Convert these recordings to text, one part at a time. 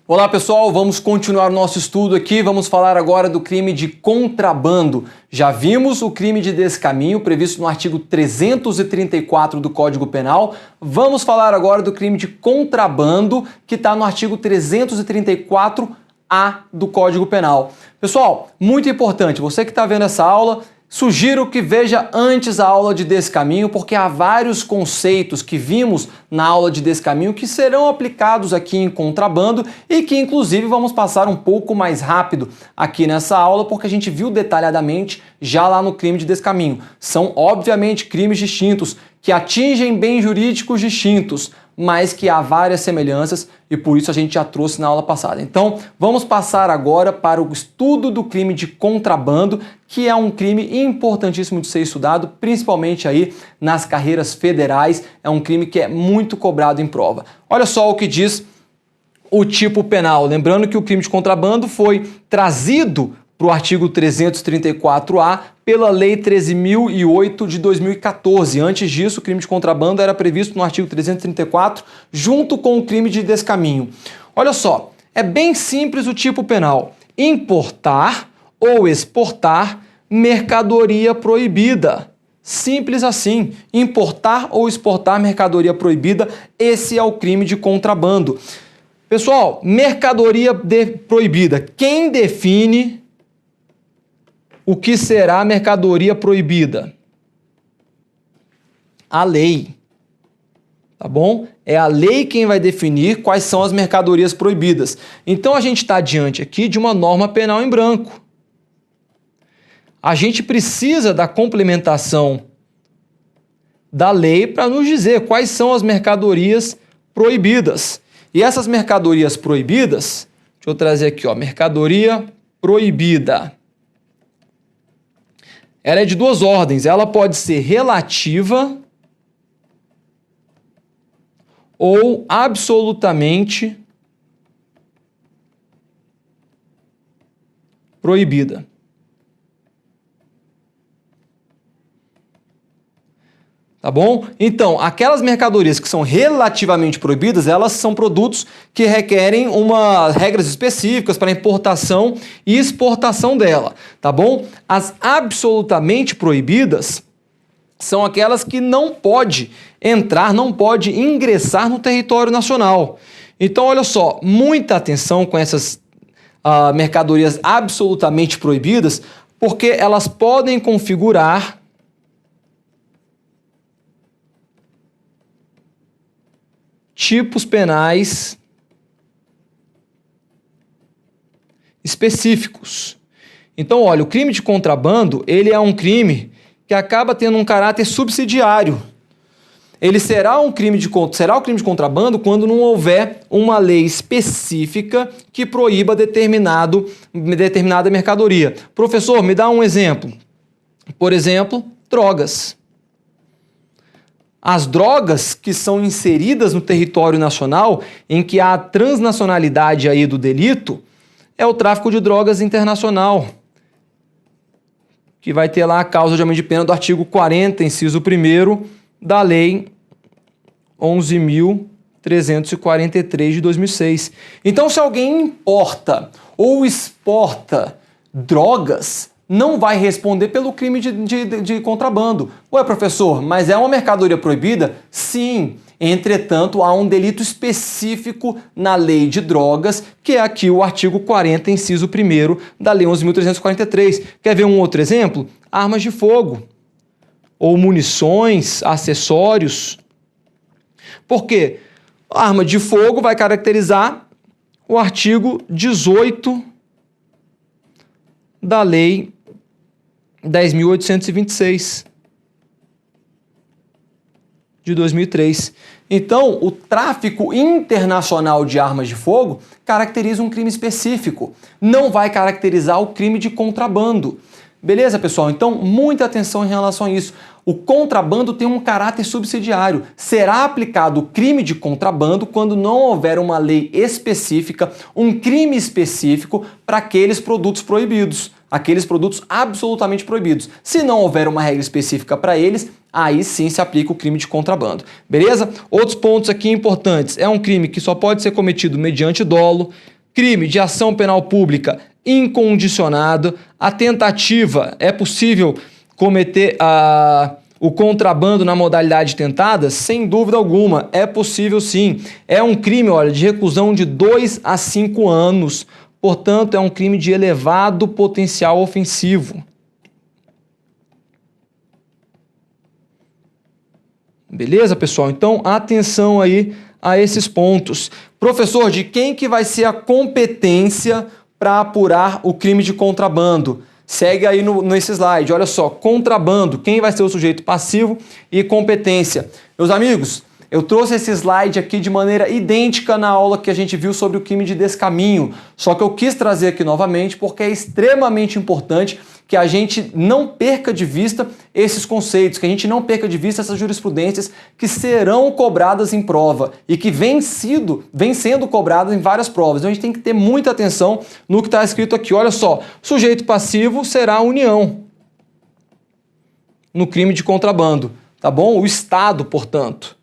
Olá pessoal, vamos continuar o nosso estudo aqui, vamos falar agora do crime de contrabando. Já vimos o crime de descaminho previsto no artigo 334 do Código Penal, vamos falar agora do crime de contrabando que está no artigo 334-A do Código Penal. Pessoal, muito importante, você que está vendo essa aula, sugiro que veja antes a aula de descaminho, porque há vários conceitos que vimos na aula de descaminho que serão aplicados aqui em contrabando e que inclusive vamos passar um pouco mais rápido aqui nessa aula, porque a gente viu detalhadamente já lá no crime de descaminho. São obviamente crimes distintos, que atingem bens jurídicos distintos, mas que há várias semelhanças e por isso a gente já trouxe na aula passada. Então, vamos passar agora para o estudo do crime de contrabando, que é um crime importantíssimo de ser estudado, principalmente aí nas carreiras federais. É um crime que é muito cobrado em prova. Olha só o que diz o tipo penal. Lembrando que o crime de contrabando foi trazido para o artigo 334-A pela Lei 13.008 de 2014. Antes disso, o crime de contrabando era previsto no artigo 334, junto com o crime de descaminho. Olha só, é bem simples o tipo penal. Importar ou exportar mercadoria proibida. Simples assim. Importar ou exportar mercadoria proibida, esse é o crime de contrabando. Pessoal, mercadoria proibida. Quem define o que será mercadoria proibida? A lei. Tá bom? É a lei quem vai definir quais são as mercadorias proibidas. Então a gente está diante aqui de uma norma penal em branco. A gente precisa da complementação da lei para nos dizer quais são as mercadorias proibidas. E essas mercadorias proibidas, deixa eu trazer aqui, ó, mercadoria proibida. Ela é de duas ordens, ela pode ser relativa ou absolutamente proibida. Tá bom? Então, aquelas mercadorias que são relativamente proibidas, elas são produtos que requerem regras específicas para importação e exportação dela, tá bom? As absolutamente proibidas são aquelas que não pode entrar, não pode ingressar no território nacional. Então, olha só, muita atenção com essas mercadorias absolutamente proibidas, porque elas podem configurar tipos penais específicos. Então, olha, o crime de contrabando, ele é um crime que acaba tendo um caráter subsidiário. Ele será o crime de contrabando quando não houver uma lei específica que proíba determinada mercadoria. Professor, me dá um exemplo. Por exemplo, drogas. As drogas que são inseridas no território nacional, em que há a transnacionalidade aí do delito, é o tráfico de drogas internacional, que vai ter lá a causa de aumento de pena do artigo 40, inciso 1º, da Lei 11.343 de 2006. Então, se alguém importa ou exporta drogas, não vai responder pelo crime de contrabando. Ué, professor, mas é uma mercadoria proibida? Sim. Entretanto, há um delito específico na lei de drogas, que é aqui o artigo 40, inciso 1º da Lei 11.343. Quer ver um outro exemplo? Armas de fogo, ou munições, acessórios. Por quê? A arma de fogo vai caracterizar o artigo 18 da Lei 10.826 de 2003. Então, o tráfico internacional de armas de fogo caracteriza um crime específico, não vai caracterizar o crime de contrabando. Beleza, pessoal? Então, muita atenção em relação a isso. O contrabando tem um caráter subsidiário. Será aplicado o crime de contrabando quando não houver uma lei específica, um crime específico para aqueles produtos proibidos, aqueles produtos absolutamente proibidos. Se não houver uma regra específica para eles, aí sim se aplica o crime de contrabando. Beleza? Outros pontos aqui importantes. É um crime que só pode ser cometido mediante dolo, crime de ação penal pública incondicionado. A tentativa, é possível cometer o contrabando na modalidade tentada? Sem dúvida alguma, é possível sim. É um crime, olha, de reclusão de 2 a 5 anos. Portanto, é um crime de elevado potencial ofensivo. Beleza, pessoal? Então, atenção aí a esses pontos. Professor, de quem que vai ser a competência para apurar o crime de contrabando? Segue aí nesse slide, olha só, contrabando, quem vai ser o sujeito passivo e competência. Meus amigos, eu trouxe esse slide aqui de maneira idêntica na aula que a gente viu sobre o crime de descaminho, só que eu quis trazer aqui novamente porque é extremamente importante que a gente não perca de vista esses conceitos, que a gente não perca de vista essas jurisprudências que serão cobradas em prova e que vêm sendo cobradas em várias provas. Então a gente tem que ter muita atenção no que está escrito aqui. Olha só, sujeito passivo será a União no crime de contrabando, tá bom? O Estado, portanto.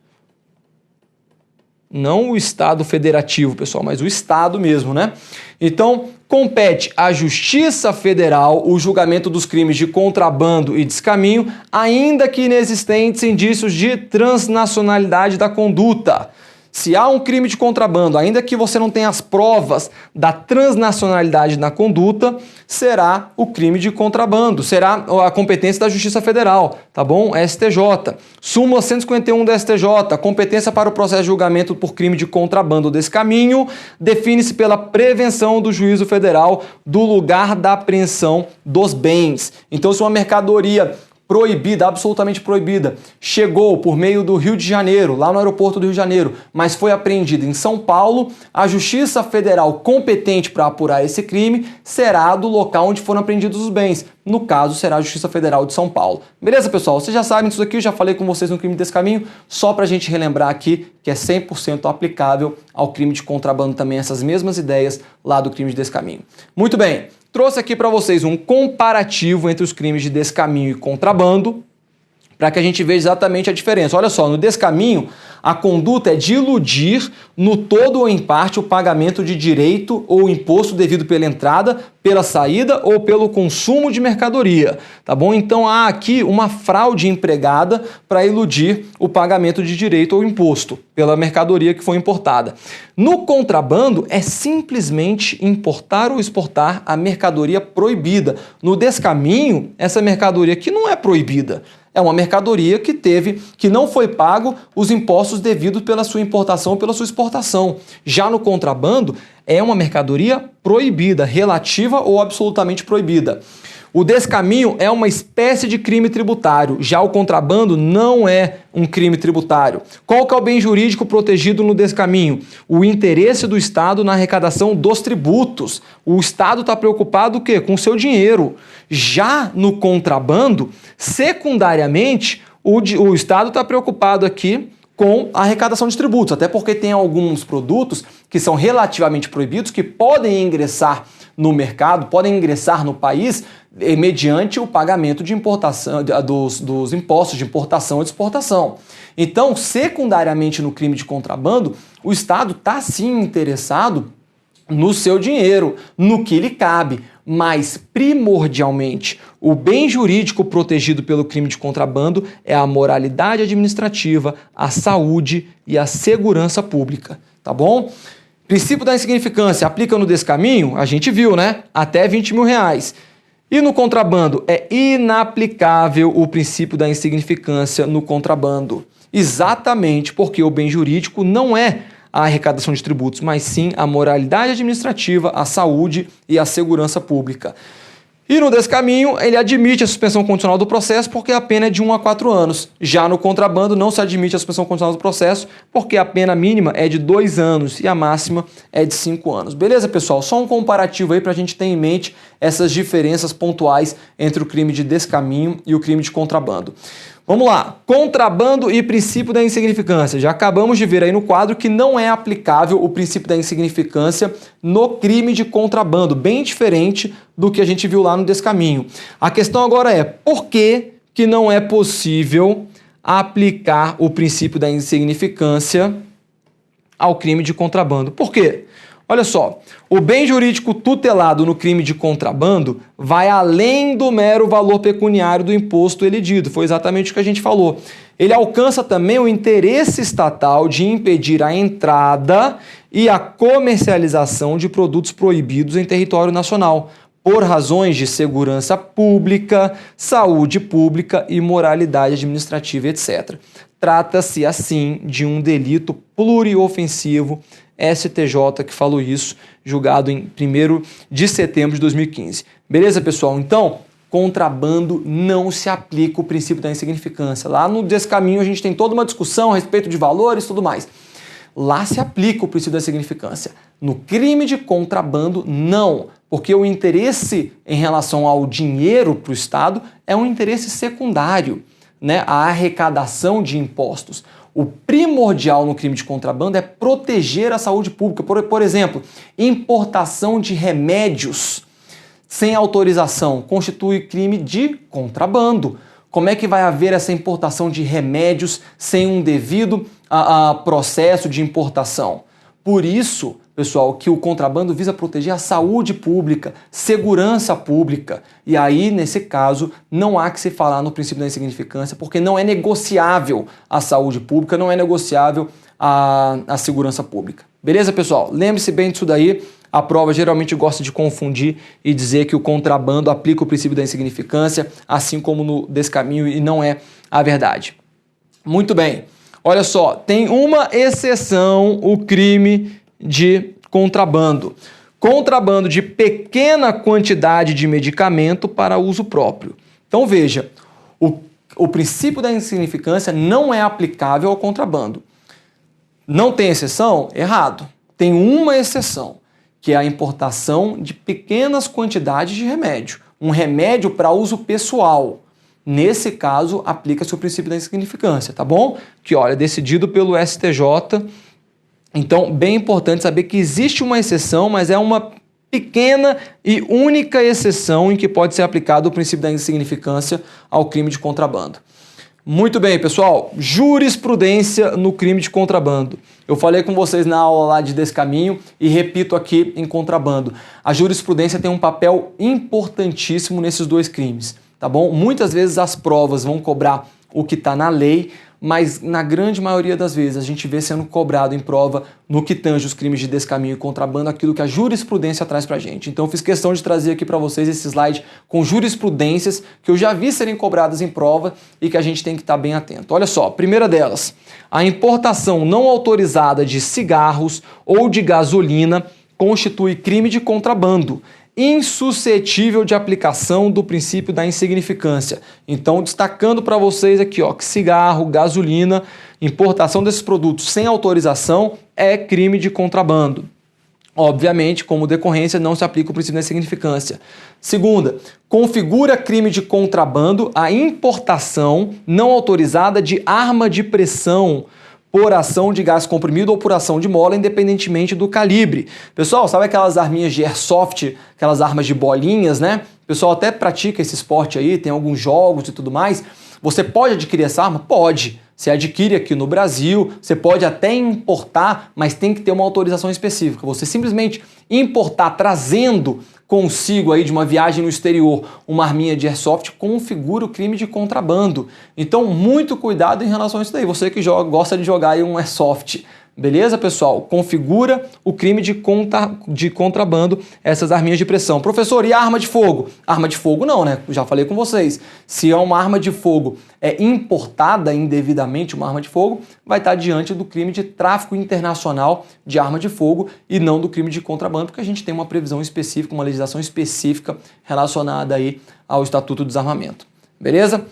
Não o Estado federativo, pessoal, mas o Estado mesmo, né? Então, compete à Justiça Federal o julgamento dos crimes de contrabando e descaminho, ainda que inexistentes indícios de transnacionalidade da conduta. Se há um crime de contrabando, ainda que você não tenha as provas da transnacionalidade na conduta, será o crime de contrabando, será a competência da Justiça Federal, tá bom? STJ. Súmula 151 da STJ, competência para o processo de julgamento por crime de contrabando desse caminho, define-se pela prevenção do juízo federal do lugar da apreensão dos bens. Então, se uma mercadoria proibida, absolutamente proibida, chegou por meio do Rio de Janeiro, lá no aeroporto do Rio de Janeiro, mas foi apreendida em São Paulo, a Justiça Federal competente para apurar esse crime será do local onde foram apreendidos os bens. No caso, será a Justiça Federal de São Paulo. Beleza, pessoal? Vocês já sabem disso aqui, eu já falei com vocês no crime desse caminho, só para a gente relembrar aqui que é 100% aplicável ao crime de contrabando também, essas mesmas ideias lá do crime de descaminho. Muito bem. Trouxe aqui para vocês um comparativo entre os crimes de descaminho e contrabando, para que a gente veja exatamente a diferença. Olha só, no descaminho, a conduta é de iludir, no todo ou em parte, o pagamento de direito ou imposto devido pela entrada, pela saída ou pelo consumo de mercadoria, tá bom? Então há aqui uma fraude empregada para iludir o pagamento de direito ou imposto pela mercadoria que foi importada. No contrabando, é simplesmente importar ou exportar a mercadoria proibida. No descaminho, essa mercadoria que não é proibida, é uma mercadoria que não foi pago os impostos devidos pela sua importação ou pela sua exportação. Já no contrabando, é uma mercadoria proibida, relativa ou absolutamente proibida. O descaminho é uma espécie de crime tributário, já o contrabando não é um crime tributário. Qual que é o bem jurídico protegido no descaminho? O interesse do Estado na arrecadação dos tributos. O Estado está preocupado o quê? Com o seu dinheiro. Já no contrabando, secundariamente, o Estado está preocupado aqui com a arrecadação de tributos, até porque tem alguns produtos que são relativamente proibidos, que podem ingressar no mercado, podem ingressar no país mediante o pagamento de importação, dos impostos de importação e de exportação. Então, secundariamente no crime de contrabando, o Estado está sim interessado no seu dinheiro, no que lhe cabe, mas primordialmente o bem jurídico protegido pelo crime de contrabando é a moralidade administrativa, a saúde e a segurança pública, tá bom? Princípio da insignificância aplica no descaminho? A gente viu, né? Até R$20 mil. E no contrabando? É inaplicável o princípio da insignificância no contrabando. Exatamente porque o bem jurídico não é a arrecadação de tributos, mas sim a moralidade administrativa, a saúde e a segurança pública. E no descaminho, ele admite a suspensão condicional do processo porque a pena é de 1 a 4 anos. Já no contrabando, não se admite a suspensão condicional do processo porque a pena mínima é de 2 anos e a máxima é de 5 anos. Beleza, pessoal? Só um comparativo aí para a gente ter em mente essas diferenças pontuais entre o crime de descaminho e o crime de contrabando. Vamos lá, contrabando e princípio da insignificância. Já acabamos de ver aí no quadro que não é aplicável o princípio da insignificância no crime de contrabando, bem diferente do que a gente viu lá no descaminho. A questão agora é, por que que não é possível aplicar o princípio da insignificância ao crime de contrabando? Por quê? Olha só, o bem jurídico tutelado no crime de contrabando vai além do mero valor pecuniário do imposto elidido, foi exatamente o que a gente falou. Ele alcança também o interesse estatal de impedir a entrada e a comercialização de produtos proibidos em território nacional, por razões de segurança pública, saúde pública e moralidade administrativa, etc. Trata-se, assim, de um delito pluriofensivo, STJ que falou isso, julgado em 1º de setembro de 2015. Beleza, pessoal? Então, contrabando não se aplica o princípio da insignificância. Lá no Descaminho a gente tem toda uma discussão a respeito de valores e tudo mais. Lá se aplica o princípio da insignificância. No crime de contrabando, não, porque o interesse em relação ao dinheiro para o Estado é um interesse secundário, né? A arrecadação de impostos. O primordial no crime de contrabando é proteger a saúde pública. Por exemplo, importação de remédios sem autorização constitui crime de contrabando. Como é que vai haver essa importação de remédios sem um devido processo de importação? Por isso, pessoal, que o contrabando visa proteger a saúde pública, segurança pública. E aí, nesse caso, não há que se falar no princípio da insignificância, porque não é negociável a saúde pública, não é negociável a segurança pública. Beleza, pessoal? Lembre-se bem disso daí. A prova geralmente gosta de confundir e dizer que o contrabando aplica o princípio da insignificância, assim como no Descaminho, e não é a verdade. Muito bem. Olha só, tem uma exceção o crime de contrabando. Contrabando de pequena quantidade de medicamento para uso próprio. Então veja, o princípio da insignificância não é aplicável ao contrabando. Não tem exceção? Errado. Tem uma exceção, que é a importação de pequenas quantidades de remédio. Um remédio para uso pessoal. Nesse caso, aplica-se o princípio da insignificância, tá bom? Que, olha, decidido pelo STJ. Então, bem importante saber que existe uma exceção, mas é uma pequena e única exceção em que pode ser aplicado o princípio da insignificância ao crime de contrabando. Muito bem, pessoal. Jurisprudência no crime de contrabando. Eu falei com vocês na aula lá de Descaminho e repito aqui em contrabando. A jurisprudência tem um papel importantíssimo nesses dois crimes. Tá bom? Muitas vezes as provas vão cobrar o que está na lei, mas na grande maioria das vezes a gente vê sendo cobrado em prova no que tange os crimes de descaminho e contrabando aquilo que a jurisprudência traz pra gente. Então eu fiz questão de trazer aqui para vocês esse slide com jurisprudências que eu já vi serem cobradas em prova e que a gente tem que estar bem atento. Olha só, primeira delas, a importação não autorizada de cigarros ou de gasolina constitui crime de contrabando, insuscetível de aplicação do princípio da insignificância. Então, destacando para vocês aqui, ó, que cigarro, gasolina, importação desses produtos sem autorização é crime de contrabando. Obviamente, como decorrência, não se aplica o princípio da insignificância. Segunda, configura crime de contrabando a importação não autorizada de arma de pressão por ação de gás comprimido ou por ação de mola, independentemente do calibre. Pessoal, sabe aquelas arminhas de airsoft, aquelas armas de bolinhas, né? O pessoal até pratica esse esporte aí, tem alguns jogos e tudo mais. Você pode adquirir essa arma? Pode. Você adquire aqui no Brasil, você pode até importar, mas tem que ter uma autorização específica. Você simplesmente importar trazendo consigo aí de uma viagem no exterior uma arminha de airsoft configura o crime de contrabando. Então, muito cuidado em relação a isso daí. Você que gosta de jogar aí um airsoft. Beleza, pessoal? Configura o crime de contrabando, essas arminhas de pressão. Professor, e a arma de fogo? Arma de fogo não, né? Já falei com vocês. Se é uma arma de fogo importada indevidamente, uma arma de fogo, vai estar diante do crime de tráfico internacional de arma de fogo e não do crime de contrabando, porque a gente tem uma previsão específica, uma legislação específica relacionada aí ao Estatuto do Desarmamento. Beleza?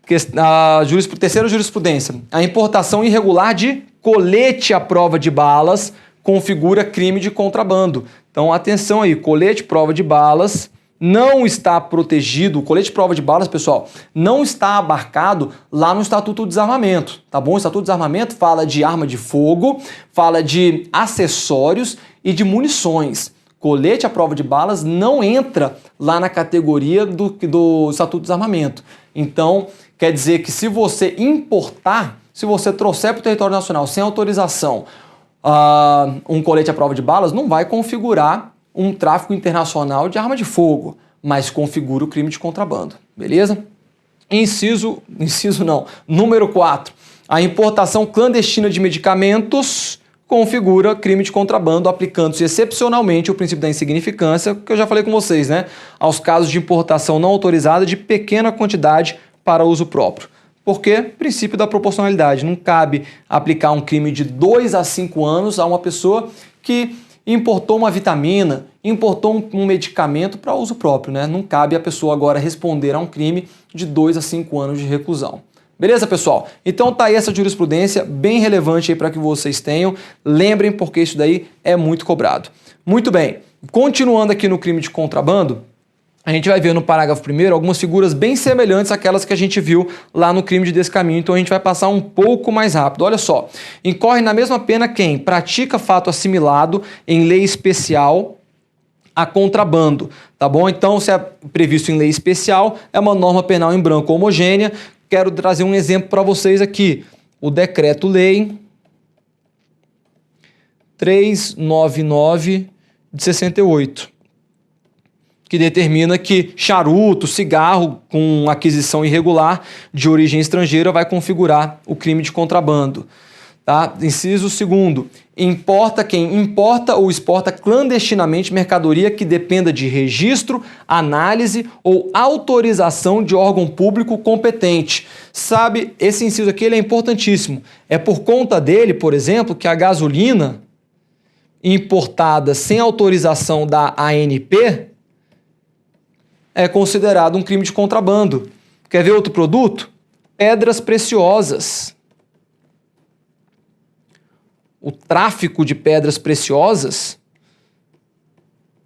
Terceira jurisprudência. A importação irregular de colete à prova de balas configura crime de contrabando. Então, atenção aí, colete prova de balas não está protegido, o colete prova de balas, pessoal, não está abarcado lá no Estatuto do Desarmamento, tá bom? O Estatuto do Desarmamento fala de arma de fogo, fala de acessórios e de munições. Colete à prova de balas não entra lá na categoria do Estatuto do Desarmamento. Então, quer dizer que se você importar, se você trouxer para o território nacional sem autorização um colete à prova de balas não vai configurar um tráfico internacional de arma de fogo, mas configura o crime de contrabando, beleza? Número 4. A importação clandestina de medicamentos configura crime de contrabando, aplicando-se excepcionalmente o princípio da insignificância, que eu já falei com vocês, né? Aos casos de importação não autorizada de pequena quantidade para uso próprio. Por quê? Princípio da proporcionalidade. Não cabe aplicar um crime de 2 a 5 anos a uma pessoa que importou uma vitamina, importou um medicamento para uso próprio, né? Não cabe a pessoa agora responder a um crime de 2 a 5 anos de reclusão. Beleza, pessoal? Então tá aí essa jurisprudência bem relevante aí para que vocês tenham. Lembrem, porque isso daí é muito cobrado. Muito bem. Continuando aqui no crime de contrabando, a gente vai ver no parágrafo 1º algumas figuras bem semelhantes àquelas que a gente viu lá no crime de descaminho, então a gente vai passar um pouco mais rápido. Olha só, incorre na mesma pena quem pratica fato assimilado em lei especial a contrabando, tá bom? Então, se é previsto em lei especial, é uma norma penal em branco homogênea. Quero trazer um exemplo para vocês aqui. O Decreto-Lei 399 de 68. Que determina que charuto, cigarro com aquisição irregular de origem estrangeira vai configurar o crime de contrabando. Tá? Inciso 2º. Importa quem importa ou exporta clandestinamente mercadoria que dependa de registro, análise ou autorização de órgão público competente. Sabe, esse inciso aqui ele é importantíssimo. É por conta dele, por exemplo, que a gasolina importada sem autorização da ANP é considerado um crime de contrabando. Quer ver outro produto? Pedras preciosas. O tráfico de pedras preciosas,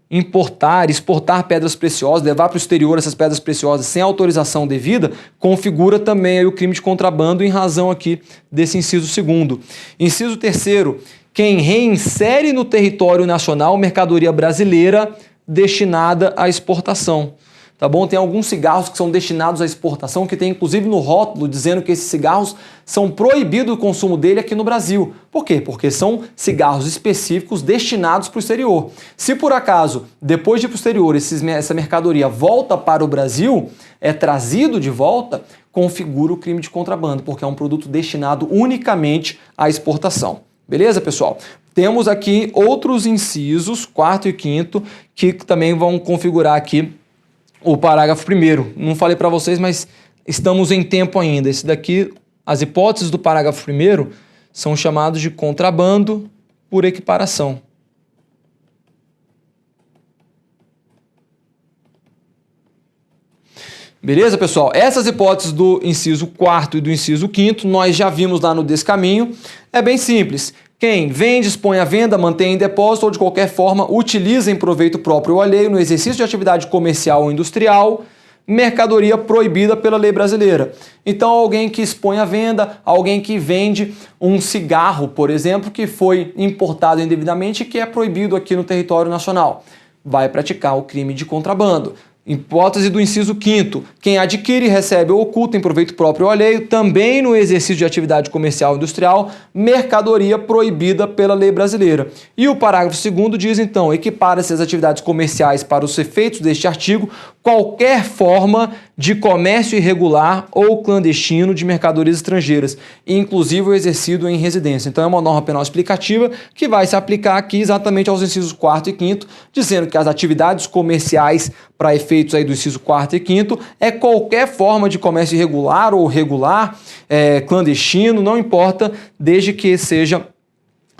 importar, exportar pedras preciosas, levar para o exterior essas pedras preciosas sem autorização devida, configura também aí o crime de contrabando em razão aqui desse inciso 2º. Inciso 3º, quem reinsere no território nacional mercadoria brasileira destinada à exportação. Tá bom? Tem alguns cigarros que são destinados à exportação, que tem inclusive no rótulo dizendo que esses cigarros são proibido o consumo dele aqui no Brasil. Por quê? Porque são cigarros específicos destinados para o exterior. Se por acaso, depois de ir para o exterior, essa mercadoria volta para o Brasil, é trazido de volta, configura o crime de contrabando, porque é um produto destinado unicamente à exportação. Beleza, pessoal? Temos aqui outros incisos, 4º e 5º, que também vão configurar aqui o parágrafo 1º. Não falei para vocês, mas estamos em tempo ainda. Esse daqui, as hipóteses do parágrafo 1º são chamados de contrabando por equiparação. Beleza, pessoal? Essas hipóteses do inciso 4º e do inciso 5º nós já vimos lá no descaminho. É bem simples. Quem vende, expõe à venda, mantém em depósito ou de qualquer forma utiliza em proveito próprio ou alheio no exercício de atividade comercial ou industrial, mercadoria proibida pela lei brasileira. Então, alguém que expõe à venda, alguém que vende um cigarro, por exemplo, que foi importado indevidamente e que é proibido aqui no território nacional, vai praticar o crime de contrabando. Hipótese do inciso 5º. Quem adquire, recebe ou oculta em proveito próprio ou alheio, também no exercício de atividade comercial ou industrial, mercadoria proibida pela lei brasileira. E o parágrafo 2º diz, então, equipara-se as atividades comerciais para os efeitos deste artigo qualquer forma de comércio irregular ou clandestino de mercadorias estrangeiras, inclusive o exercido em residência. Então é uma norma penal explicativa que vai se aplicar aqui exatamente aos incisos 4º e 5º, dizendo que as atividades comerciais para efeitos aí do inciso 4º e 5º é qualquer forma de comércio irregular ou regular, clandestino, não importa, desde que seja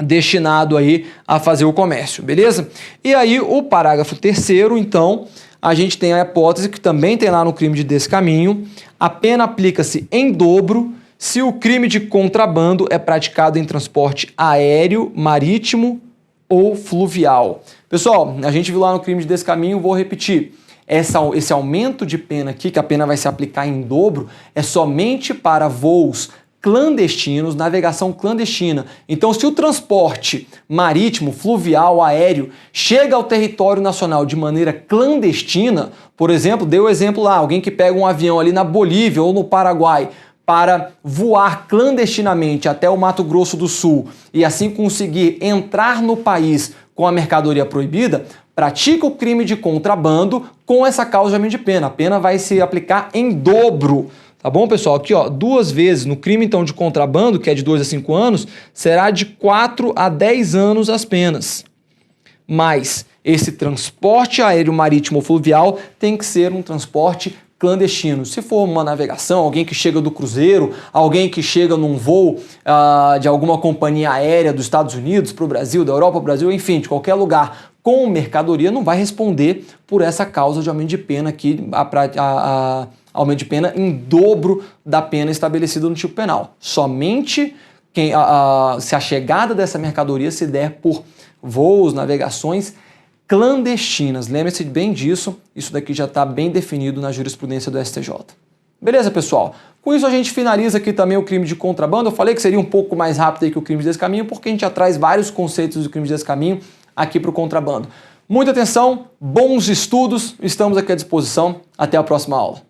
destinado aí a fazer o comércio, beleza? E aí o parágrafo 3º, então, a gente tem a hipótese que também tem lá no crime de descaminho, a pena aplica-se em dobro se o crime de contrabando é praticado em transporte aéreo, marítimo ou fluvial. Pessoal, a gente viu lá no crime de descaminho, vou repetir, esse aumento de pena aqui, que a pena vai se aplicar em dobro, é somente para voos clandestinos, navegação clandestina. Então, se o transporte marítimo, fluvial, aéreo chega ao território nacional de maneira clandestina, por exemplo, dei o exemplo lá, alguém que pega um avião ali na Bolívia ou no Paraguai para voar clandestinamente até o Mato Grosso do Sul e assim conseguir entrar no país com a mercadoria proibida, pratica o crime de contrabando com essa causa de aumento de pena. A pena vai se aplicar em dobro. Tá bom, pessoal? Aqui, ó, 2 vezes. No crime, então, de contrabando, que é de 2 a 5 anos, será de 4 a 10 anos as penas. Mas esse transporte aéreo marítimo ou fluvial tem que ser um transporte clandestino. Se for uma navegação, alguém que chega do cruzeiro, alguém que chega num voo de alguma companhia aérea dos Estados Unidos para o Brasil, da Europa para o Brasil, enfim, de qualquer lugar com mercadoria, não vai responder por essa causa de aumento de pena aqui, aumento de pena em dobro da pena estabelecida no tipo penal. Somente se a chegada dessa mercadoria se der por voos, navegações clandestinas. Lembre-se bem disso, isso daqui já está bem definido na jurisprudência do STJ. Beleza, pessoal? Com isso a gente finaliza aqui também o crime de contrabando. Eu falei que seria um pouco mais rápido aí que o crime de descaminho, porque a gente já traz vários conceitos do crime de descaminho aqui para o contrabando. Muita atenção, bons estudos, estamos aqui à disposição. Até a próxima aula.